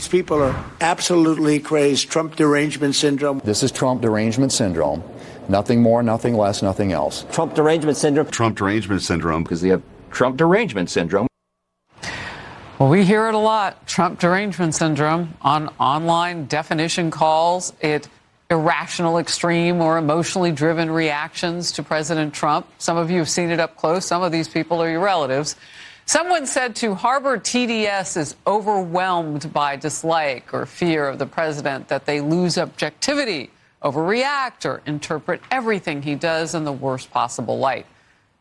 These people are absolutely crazed. Trump derangement syndrome. This is Trump derangement syndrome. Nothing more, nothing less, nothing else. Trump derangement syndrome. Trump derangement syndrome. Because they have Trump derangement syndrome. Well, we hear it a lot. Trump derangement syndrome on online definition calls. It irrational, extreme, or emotionally driven reactions to President Trump. Some of you have seen it up close. Some of these people are your relatives. Someone said to harbor TDS is overwhelmed by dislike or fear of the president, that they lose objectivity, overreact, or interpret everything he does in the worst possible light.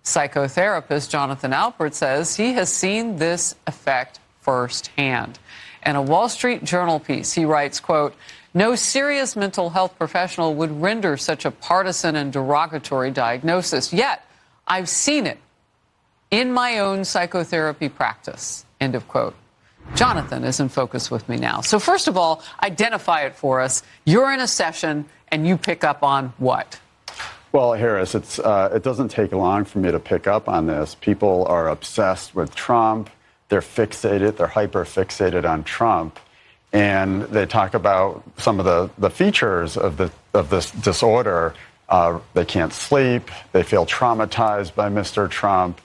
Psychotherapist Jonathan Alpert says he has seen this effect firsthand. In a Wall Street Journal piece, he writes, quote, "No serious mental health professional would render such a partisan and derogatory diagnosis. Yet, I've seen it in my own psychotherapy practice," end of quote. Jonathan is in focus with me now. So first of all, identify it for us. You're in a session and you pick up on what? Well, Harris, it doesn't take long for me to pick up on this. People are obsessed with Trump. They're fixated. They're hyper-fixated on Trump. And they talk about some of the features of this disorder. They can't sleep. They feel traumatized by Mr. Trump.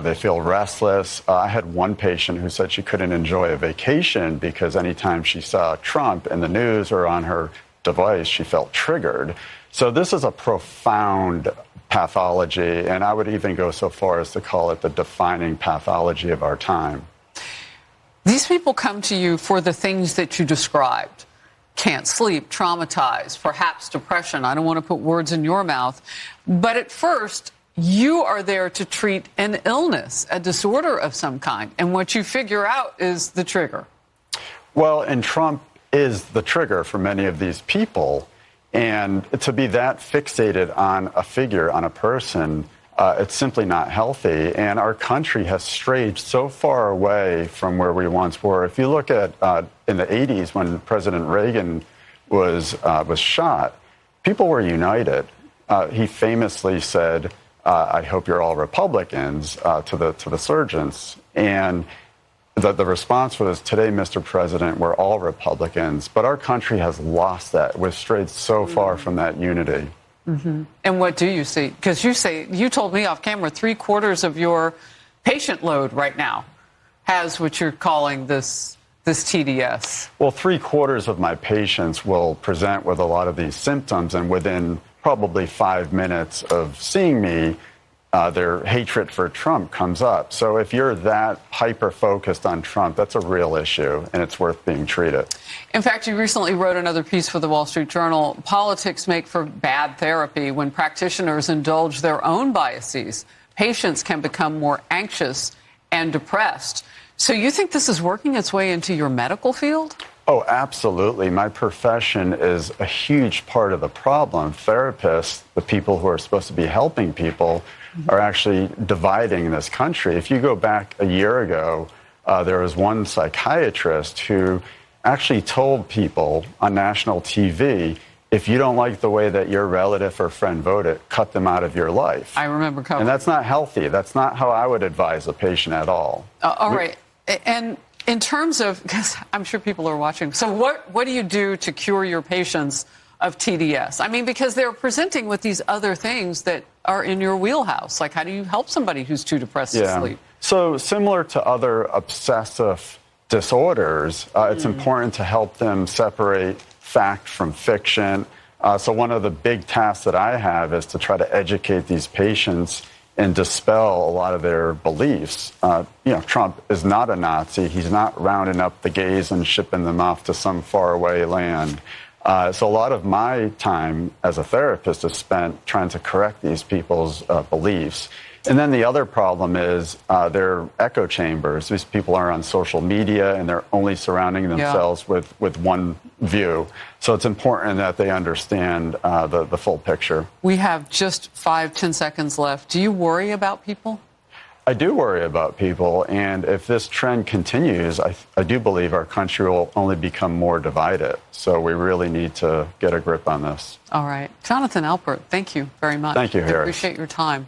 They feel restless. I had one patient who said she couldn't enjoy a vacation because anytime she saw Trump in the news or on her device, she felt triggered. So this is a profound pathology, and I would even go so far as to call it the defining pathology of our time. These people come to you for the things that you described. Can't sleep, traumatized, perhaps depression. I don't want to put words in your mouth. But at first, you are there to treat an illness, a disorder of some kind. And what you figure out is the trigger. Well, and Trump is the trigger for many of these people. And to be that fixated on a figure, on a person, it's simply not healthy. And our country has strayed so far away from where we once were. If you look at in the 80s when President Reagan was shot, people were united. He famously said, "I hope you're all Republicans," to the surgeons. And the response was, "Today, Mr. President, we're all Republicans." But our country has lost that. We've strayed so far from that unity. Mm-hmm. And what do you see? Because you told me off camera, 3/4 of your patient load right now has what you're calling this TDS. Well, 3/4 of my patients will present with a lot of these symptoms, and within probably 5 minutes of seeing me, their hatred for Trump comes up. So if you're that hyper-focused on Trump, that's a real issue, and it's worth being treated. In fact, you recently wrote another piece for the Wall Street Journal. Politics make for bad therapy. When practitioners indulge their own biases, patients can become more anxious and depressed. So you think this is working its way into your medical field? Oh, absolutely. My profession is a huge part of the problem. Therapists, the people who are supposed to be helping people, are actually dividing this country. If you go back a year ago, there was one psychiatrist who actually told people on national TV, if you don't like the way that your relative or friend voted, cut them out of your life. I remember covering. And that's not healthy. That's not how I would advise a patient at all. All right. And in terms of, because I'm sure people are watching, so what do you do to cure your patients of TDS? I mean, because they're presenting with these other things that are in your wheelhouse. Like, how do you help somebody who's too depressed to sleep? So similar to other obsessive disorders, it's important to help them separate fact from fiction. So one of the big tasks that I have is to try to educate these patients and dispel a lot of their beliefs. Trump is not a Nazi. He's not rounding up the gays and shipping them off to some faraway land. So a lot of my time as a therapist is spent trying to correct these people's beliefs. And then the other problem is they're echo chambers. These people are on social media and they're only surrounding themselves with one view. So it's important that they understand the full picture. We have just 5-10 seconds left. Do you worry about people? I do worry about people, and if this trend continues, I do believe our country will only become more divided. So we really need to get a grip on this. All right. Jonathan Alpert, thank you very much. Thank you, Harris. I appreciate your time.